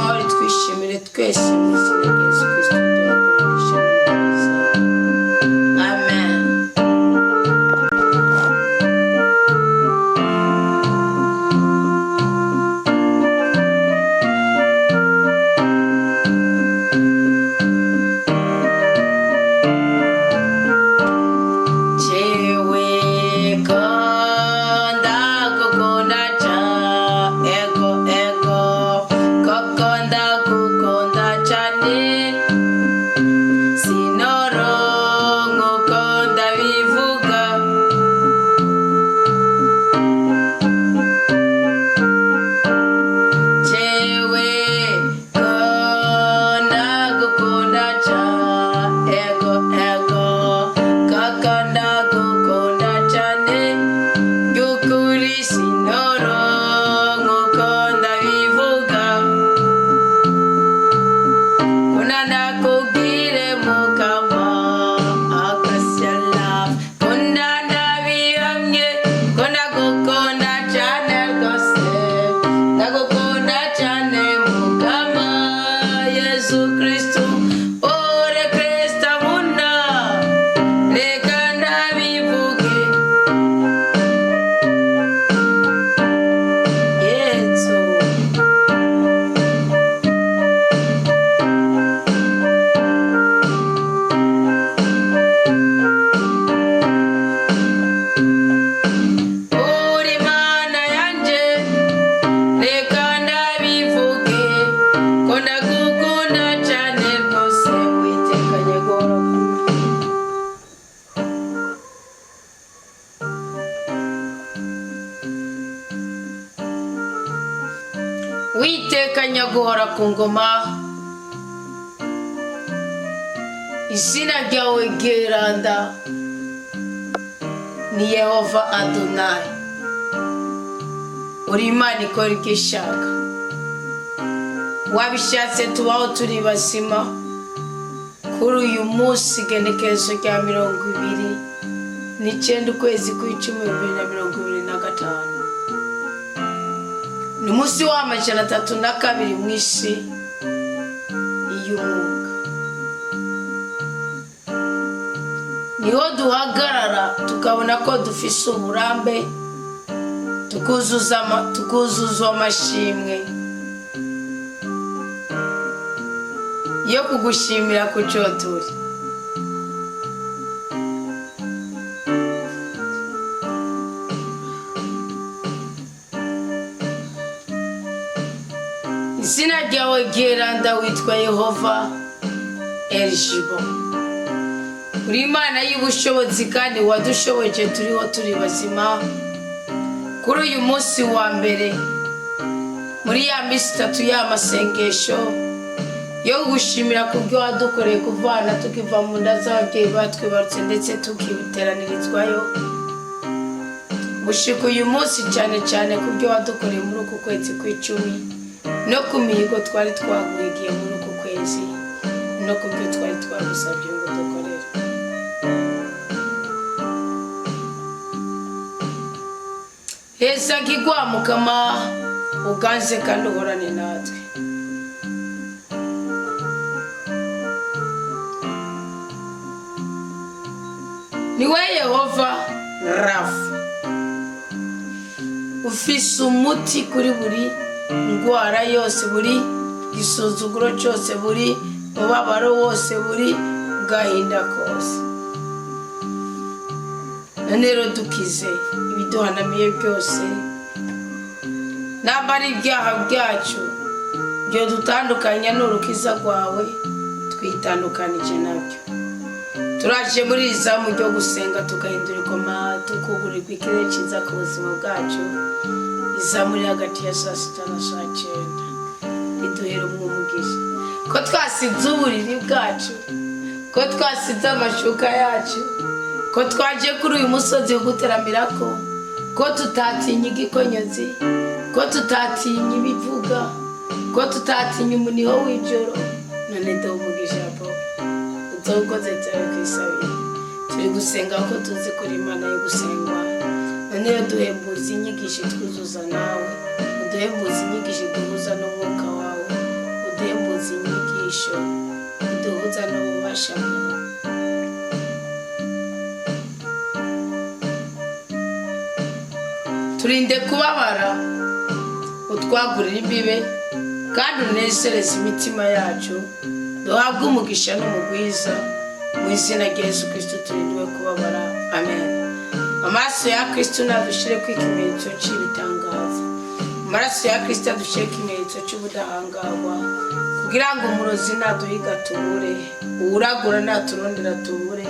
amahoro twishimire twese mu izina rya Yesu Kristo duhagurukiye amen. Witekanya guhora ku ngoma, izina ryawe ryeranda ni Yehova Adonai. Uri Imana ikora icyo ishaka, wabishatse tubaho turi bazima kuri uyu munsi igenekerezo rya 29 ukwezi kw'icumi 2025. Ni umunsi w'amajana 32 mu isi y'umwuka. Niho duhagarara tukabona ko dufise uburambe, tukuzuzwa amashimwe yo kugushimira ku cyo turi. Izina ryawe ryeranda witwa Yehova Elishibo. Uri Imana y'ubushobozi kandi wadushoboje turiho turi bazima kuri uyu munsi wa mbere muri ya misi 3 y'amasengesho yo gushimira kubyo wadukoreye kuvana tukiva mu nda z'ababyeyi batwibarutse ndetse tukibiteranirizwayo. Gushika uyu munsi cyane cyane kubyo wadukoreye muri uku kwezi kw'icumi no ku mihigo twari twaguhigiye muri uku kwezi no kubyo twari twagusabye ngo dukorere. Heza kigwa Mukama uganze kandi uhorane natwe. Niwe Yehova Rafa, ufise umuti kuri buri ndwara yose, buri gisuzuguro cyose, buri mubabaro wose, buri gahinda kose. None rero dukize ibiduhanamiye byose, nambari ibyaha byacu byo dutandukanya n'urukiza rwawe twitandukanije nabyo. Turaje muri izamu ryo gusenga tugahindura ikoma, tukugurirwa ikirere cyiza ku buzima bwacu. Izamu riri hagati ya 6 na 9 riduhera umugisha ko twasize uburiri bwacu, ko twasize amashuka yacu, ko twaje kuri uyu musozi wo guteramirako, ko tutatinya igikonyozi, ko tutatinya ibivuga, ko tutatinya umuniho w'ijoro. None umugisha Papa uzokoze cyane kwisabira. Turi gusenga ko tuzi kuri Imana yo gusengwa. None duhembuza inyigisho twuzuza nawe, duhembuza inyigisho duhuza n'umwuka wawe, izi nyigisho iduhuza n'ububasha bwawe. Turinde kubabara, utwagurira imbibe kandi unezereze imitima yacu, duhabwe umugisha n'umugwiza mu izina rya Yesu Kristo turindiwe kubabara. Amen. Amaraso ya Kristo nadushire ku ikimenyetso cy'ibitangaza. Amaraso ya Kristo adushire ikimenyetso cy'ubudahangarwa, kugira ngo umurozi naduhiga tubure, uwuragura naturondera tubure,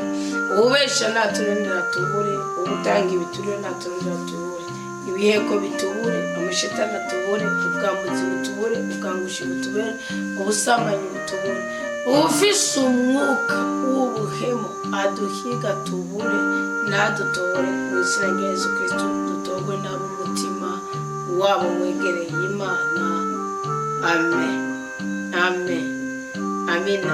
uwubesha naturondera tubure, uwutanga ibiturire naturondera tubure, ibiheko bitubure, amashitani atubure, ubwambuzi butubure, ubwangushi butubure, ubusambanyi butubure, ufise umwuka w'ubuhemu aduhiga tubure nadutore mu izina rya Yesu Kristo. Dutogwe n'ab'umutima wabo wegereye Imana. Amen. Amen. Amina.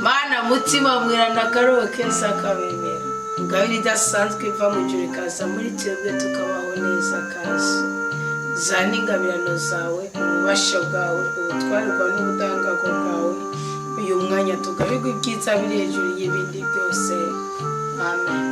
Mana mutima mwirana karowe keza kabemera, ingabire idasanzwe iva mu ijuru ikaza muri twebwe tukabaho neza kazi. Zana ingabirano zawe, ububasha bwawe, ubutware bwawe n'ubudahangarwa bwawe, uyu mwanya tugabirwe ibyiza biri hejuru y'ibindi byose. Amen.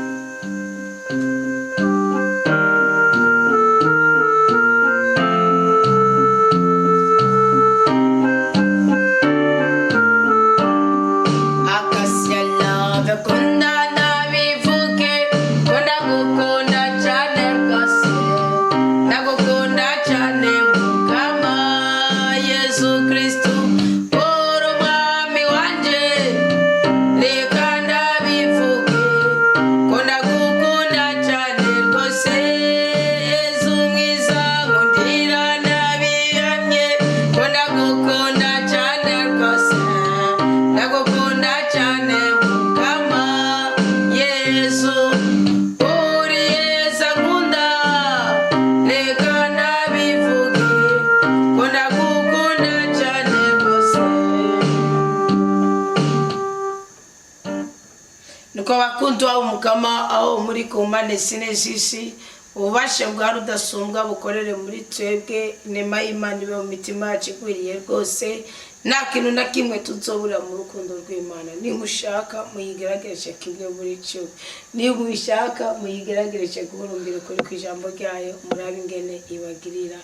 Nuko bakuntu wa umukama aho muri ku mpande zine z'isi, ububasha bwa rudasumbwa bukorere muri twebwe, inema y'Imana ibe mu mitima yacu igwiriye rwose, nta kintu na kimwe tuzobura mu rukundo rw'Imana. Nimushaka muyigeragereshe kimwe muri cyo, nimushaka muyigeragereshe guhurumbira ukuri kw'ijambo ryayo, murabe ingene ibagirira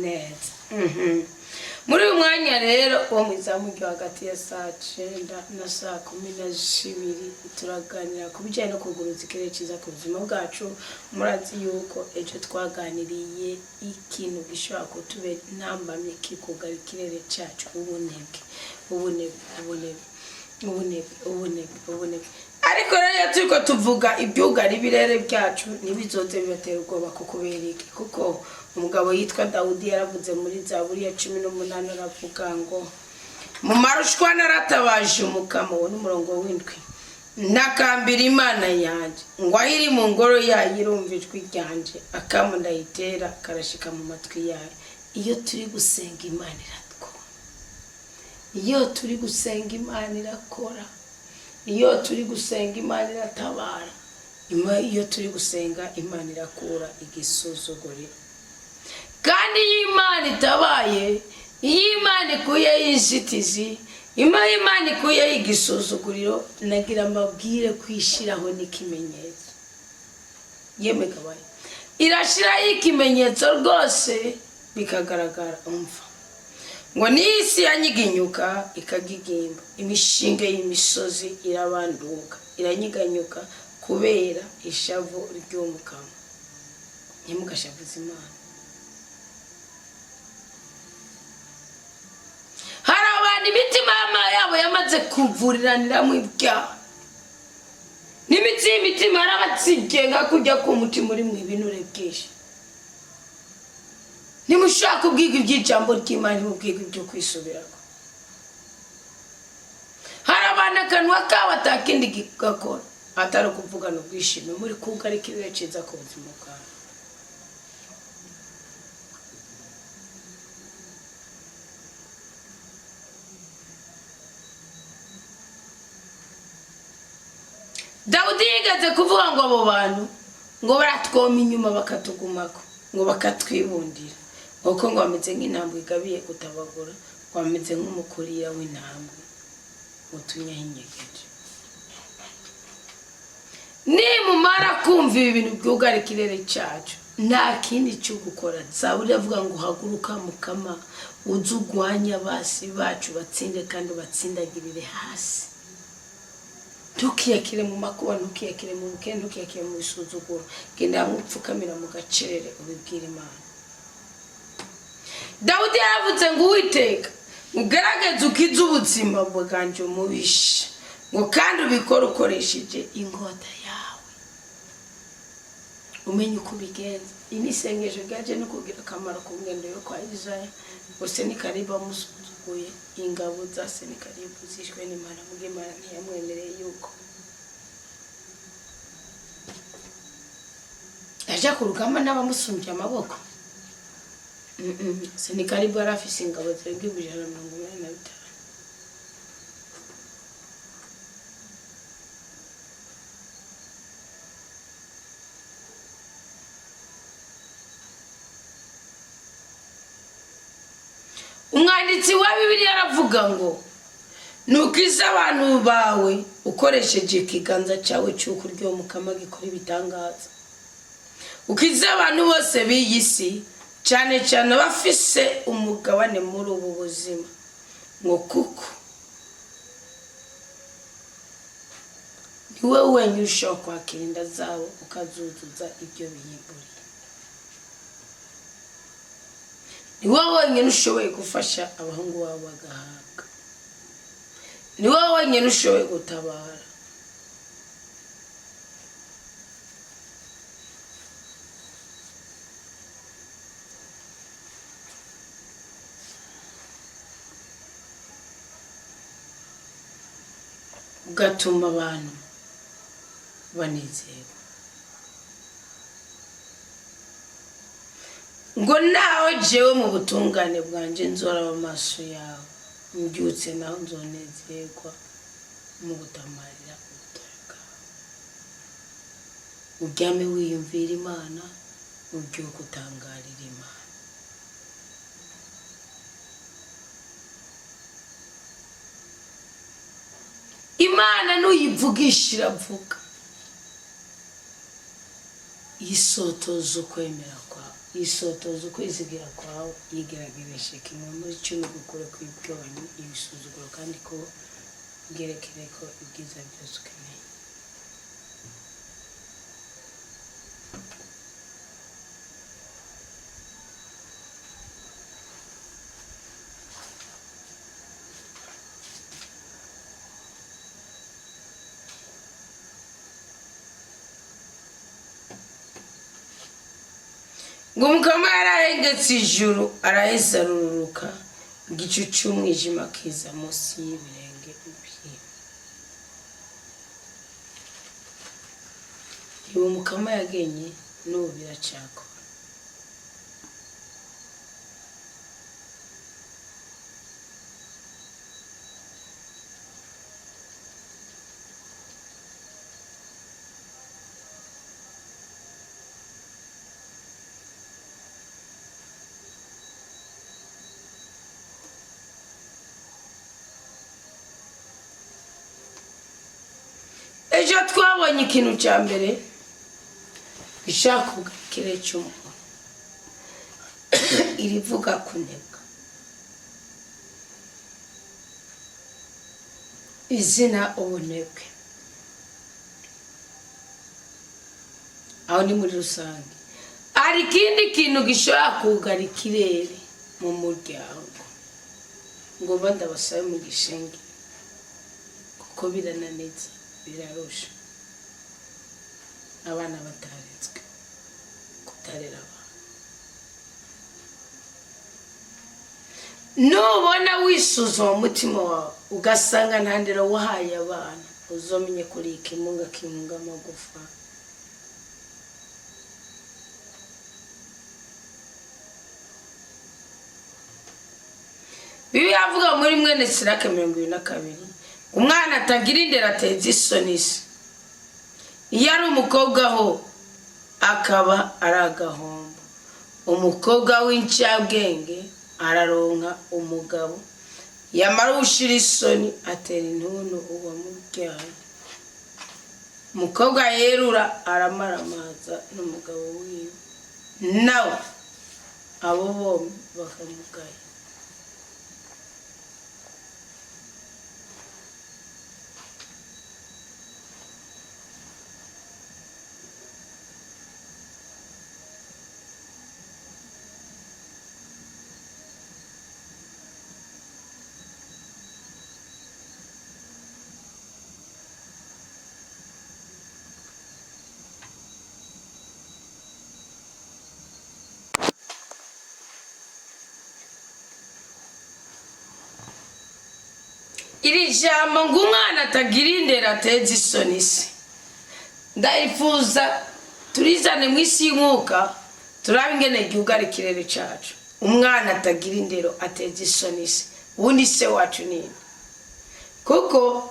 neza. Muri uyu mwanya rero wo mu izamu ryo hagati ya saa 9 na saa 12 turaganira ku bijyanye no kuguruza ikirere cyiza ku buzima bwacu. Murazi yuko ejo twaganiriye ikintu gishobora kutubera intambamye kikugara ikirere cyacu, ubunebwe. Ariko rero turiko tuvuga ibyugara ibirere byacu nibizoze bibatera ubwoba kubera iki? Kuko umugabo yitwa Dawudi yaravuze muri Zaburi ya 18 aravuga ngo mu marushwa naratabaje umukamo wo n'umurongo w'indwi, nakambira Imana yanje ngo ahiri mu ngoro yayo irumva ijwi ryanje, akamu ndayitera karashika mu matwi yayo. Iyo turi gusenga Imana iratwumva, iyo turi gusenga Imana irakora, iyo turi gusenga Imana iratabara, iyo turi gusenga Imana irakura igisuzuguriro. Kandi Imana itabaye, Imana ikuye inzitizi, Imana ikuye igisuzuguriro, nagira mbabwire kwishiraho n'ikimenyetso. Yeme kabaye irashiraho ikimenyetso rwose bikagaragara. Umva ngo n'isi yanyiginyuka ikagigimba, imishinge y'imisozi irabanduka iranyiganyuka kubera ishavu ry'umukamo. Ntimugashavuze Imana. Hari abantu imitima yabo yamaze kuvuriranira mu ibyaha, n'imitsi y'imitima yarabatsigenga kujya ku mutima uri mu ibinure byinshi. Nimushaka ubwiga iby'ijambo ry'Imana, nimubwiga ibyo kwisubirako. Hari abantu akanwa kabo atakindi gakora atari ukuvugana ubwishime muri kugara ikirere cyiza ku buzima bwawe. Dawudi yigeze kuvuga ngo abo bantu ngo baratwoma inyuma bakatugumako, ngo bakatwibundira, uko ngo bameze nk'intambwe igabiye gutabagura, kwameze nk'umukurira w'intambwe utumye hinyegeje nimumara kumva ibi bintu byugara ikirere cyacu nta kindi cyo gukora Zaburi avuga ngo haguruka Mukama uzugwanya basi bacu batsinde kandi batsindagirire hasi tukiyakire mu makuba ntukiyakire mu bukene ntukiyakire mu bisuzuguro genda mupfukamira mu gacerere ubibwira Imana Dawudi yaravuze ngo Uwiteka ugerageze ukize ubuzima bwanje umubisha ngo kandi ubikora ukoresheje inkota yawe umenye uko bigenza imisengesho gaje no kugira akamaro ku ngendo yo kwa Isaya bose ni kariba musuzuguye ingabo za Senikaribu zishwe n'Imana mugimana ntiyamwemereye yuko aja ku rugamba n'abamusumbye amaboko Senikaribu arafise ingabo zirenga 185 Umwanditsi wa Bibiliya aravuga ngo nukiza abantu bawe ukoresheje ikiganza cyawe cy'ukuryo Mukama gikora ibitangaza ukiza abantu bose b'iyisi cyane cyane bafise umugabane muri ubu buzima ngo kuko niwe wenyine ushobora kwakira inda zabo ukazuzuza ibyo biyiburiye niwe wenyine ushoboye gufasha abahungu babo bagahaga niwe wenyine ushoboye gutabara ugatuma abantu banezerwa ngo nawe jewe mu butungane bwanje nzora amaso yawe mbyutse naho nzonezerwa mu gutamarira ubutaka uryame wiyumvira Imana ubyuka utangarira Imana Imana nuyivugisha iravuga isotozo kwemera kwawe isotozo kwizigira kwawe yigeragereshe kimwe muri cyo gukora kwibwanya ibisuzuguro kandi ko gerekere ko ibyiza byose ukeneye ngo Mukama yarahengetse ijuru arahezaruruka igicu cy'umwijima kiza munsi y'ibirenge bye uwo Mukama yagenye n'ubu biracyakora ejo twabonye ikintu cya mbere gishaka ubwakire cy'umuntu irivuga kunebwa izina ubunebwe aho ni muri rusange ari ikindi kintu gishobora kugara ikirere mu muryango ngo bandabasabe mu gishenge kuko birananetse birarusha abana bataretswe kutarera abantu nubona wisuzuma umutima wawe ugasanga ntandira wahaye abana uzomenye kuri ikimunga kimunga amagufa Bibiliya avuga muri mwene Sirake 22 umwana atagira indera ateza isoni se iyo ari umukobwa ho akaba aragahomba umukobwa w'incabwenge araronka umugabo yamara ushira isoni atera intuntu uwo mubyaye. Umukobwa yerura aramaramaza n'umugabo wiwe, nawe abo bombi bakamugaya. Iri jambo ngo umwana atagira indero ateza isoni se, ndaifuza turizane mu isi y'umwuka turabe ingene igihugu ari ikirere cacu. Umwana atagira indero ateza isoni se, ubundi se wacu nini? Kuko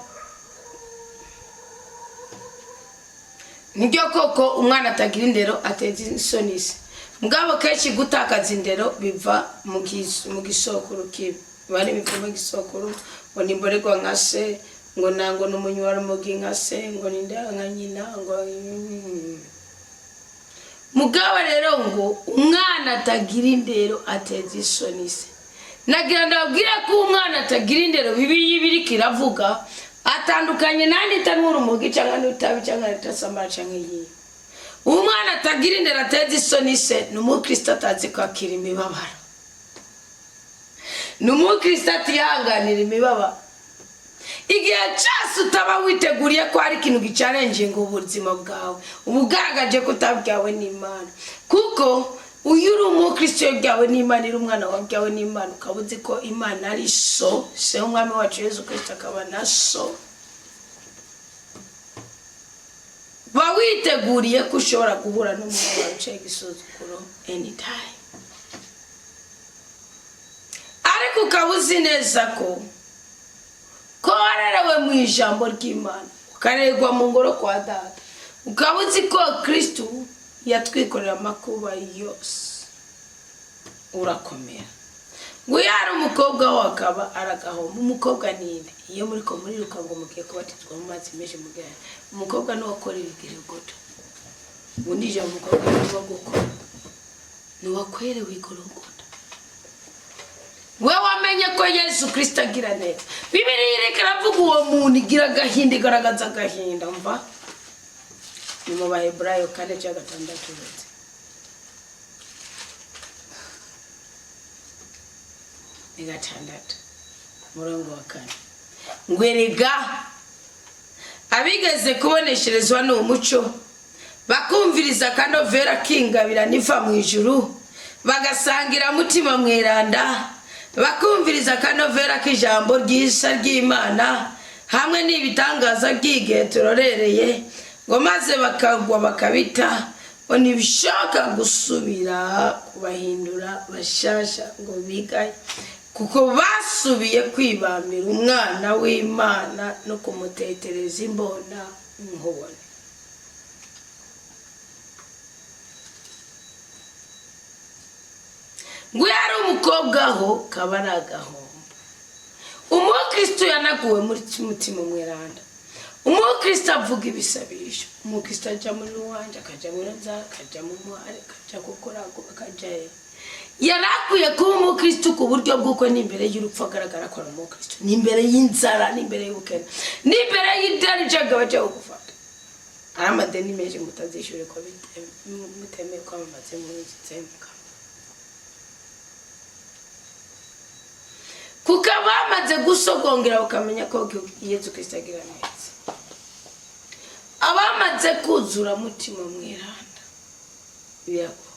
nibyo koko umwana atagira indero ateza isoni se, mugabo kenshi gutakaza indero biva mu gisokuru kibi. Bari bipoma gisokuru ngo nimborerwa nka se, ngo nango n'umunywara mugi nka se, ngo nindanga nyina, ngo mugabo rero ngo umwana atagira indero ateza isoni se. Nagira ndabwira ko umwana atagira indero bibi yibiri kiravuga atandukanye nandi tanura umugi cyangwa n'utabi cyangwa n'tasambara cyangwa yiye. Umwana atagira indero ateza isoni se n'umukristo atazi kwakira imibabaro, n'umukristo atihanganira imibabaro. Igihe cyose utaba witeguriye ko hari ikintu gicarenje ngo ubuzima bwawe ubugaragaje ko utabyawe n'Imana. Kuko uyu uri umukristo yabyawe n'Imana, iri umwana wabyawe n'Imana, ukabuzi ko Imana ari so, se umwami wacu Yesu Kristo akaba na so. Ba witeguriye ko ushobora guhura n'umuntu wawe uciye igisuzuguro anytime. Ariko ukabuzi neza ko warerewe mu ijambo ry'Imana, ukarerwa mu ngoro kwa Data, ukabuzi ko Kristo yatwikorera amakuba yose, urakomera. Ngo yari umukobwa we akaba aragahomba. Umukobwa ninde? Iyo muriko muriruka ngo mugiye kubatizwa mu mazi menshi mugaya, umukobwa ni wakorera igorogota. Ubundi ije umukobwa ni wo gukora, ni wakwerewe igorogota. We wamenye ko Yesu Kristo agira neza. Bibiliya irekera vuga uwo muntu igira gahinda, igaragaza gahinda. Umva ni mu Baheburayo 4:6. Ni 6 murongo wa 4. Ngwerega abigeze kubonesherezwa n'umuco bakumviriza kanovera kingabira niva mu ijuru, bagasangira mutima mweranda, bakumviriza kanovera k'ijambo ry'isa ry'Imana hamwe n'ibitangaza by'igihe turorereye, ngo maze bakagwa bakabita, ngo ntibishaka gusubira kubahindura bashasha ngo bigaye, kuko basubiye kwibambira umwana w'Imana no kumutetereza imbona nkubone. Ngo yari umukobwa ho kabaragahomba. Umukristo yanaguwe muri mutima mweranda. Umukristo avuga ibisabisho, umukristo ajya muri ruwanje, akajya muri nza, akajya mu mware, akajya gukora, akajya yarakuye kuba umukristo ku buryo bw'uko n'imbere y'urupfu agaragara ko ari umukristo, n'imbere y'inzara, n'imbere y'ubukene, n'imbere y'idari cyangwa bajya gufata aramadeni menshi mutazishyure ko mutemeye kwamamaza mu nzitsemuka. Kuko abamaze gusogongera ukamenya ko Yesu Kristo agira neza, abamaze kuzura mutima mweranda biragoye.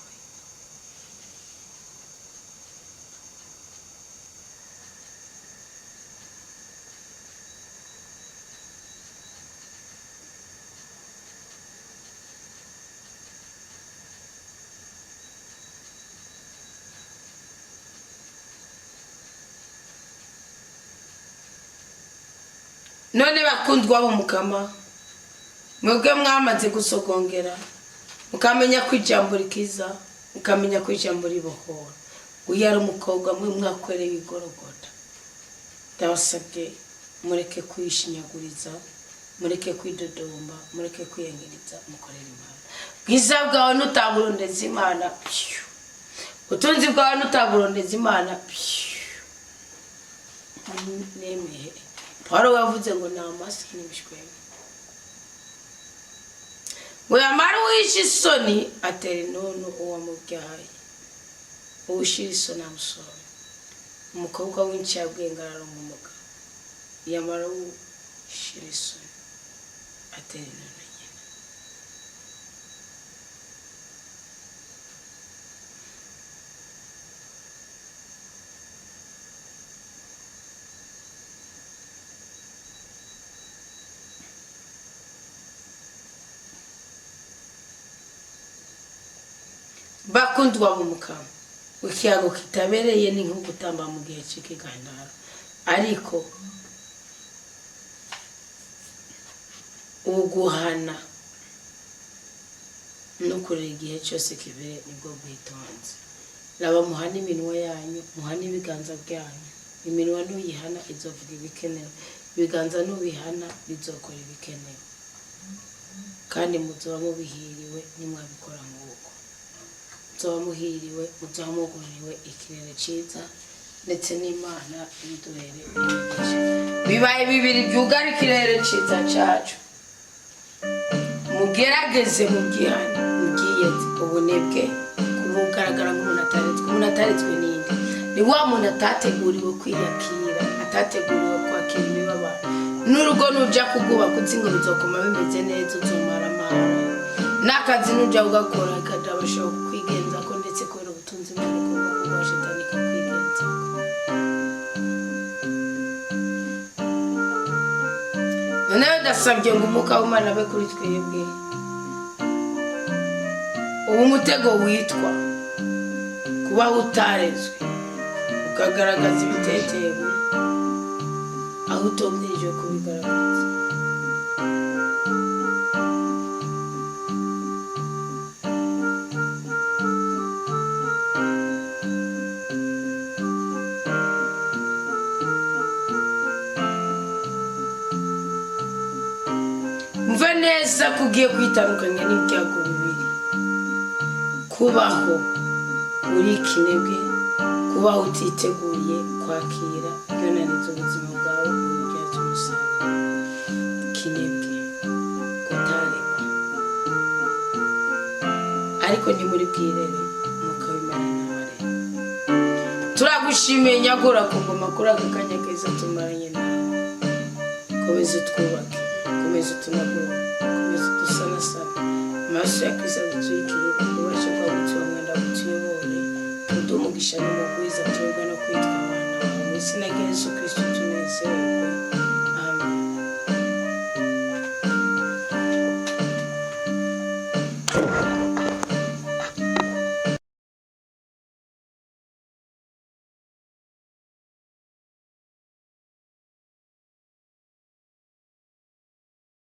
None bakundwa b'umukama, mwebwe mwamaze gusogongera mukamenya ko ijambo rikiza, mukamenya ko ijambo ribohora. Uyari umukobwa mwe mwakwereye igorogota, ndabasabye mureke kwishinyaguriza, mureke kwidodomba, mureke kwiyengeriza, mukorera Imana. Bwiza bwawe nutaburondeza Imana, utunzi bwawe nutaburondeza Imana, nemeye. Paulo yavuze ngo nta masiki n'ibishwema. Ngo yamara uwishe isoni atera intuntu uwamubyaye. Uwishira isoni amusoro. Umukobwa w'incabwenge araronka umugabo. Yamara uwishira isoni atera intuntu nyina. Bakundwa mu mukama, ikiyago kitabereye ni nko gutamba mu gihe cy'ikiganiro, ariko uguhana no kurera igihe cyose kibere nibwo bwitonze. Raba muhana iminwa yanyu, muhana ibiganza byanyu. Iminwa n'uyihana izovuga ibikenewe, ibiganza n'ubihana bizokora ibikenewe, kandi muzoba mubihiriwe nimwabikora nk'uko. Muzoba muhiriwe, muzoba muguririwe ikirere cyiza, ndetse n'Imana iduhere imigisha. Bibaye bibiri byugara ikirere cyiza cyacu. Mugerageze mugihane, mugiyeze ubunebwe, kubugaragara nk'umuntu ataretswe n'indi. Ni wa muntu atateguriwe kwiyakira, atateguriwe kwakira imibabaro. N'urugo nuja kugubaka uzi ngo bizokoma bimeze neza, uzomara amahoro. N'akazi nuja ugakora kadabashoboka kwigenza ko, ndetse kubera ubutunzi bw'urugo rwa Shitani kakwigenza ko. Noneho ndasabye ngo umwuka w'Imana abe kuri twebwe. Ubu umutego witwa kuba utarezwe, ukagaragaza ibitekerezo aho utomwirijwe kubigaragaza. Mve neza kugiye kwitandukanya n'ibyago bibiri: kubaho uri kinebwe, kubaho utiteguriye kwakira yonaniza ubuzima bwawe mu byazo umusaruro. Kinebwe, kutarekwa. Ariko ni muri bwirere umwuka w'Imana ntabare. Turagushimiye nyagura ku ngoma kuri aka kanya keza tumaranye nawe. Komeza utwubake, komeza utunagure, komeza udusanasane. Amaraso ya Kristo agutwikire.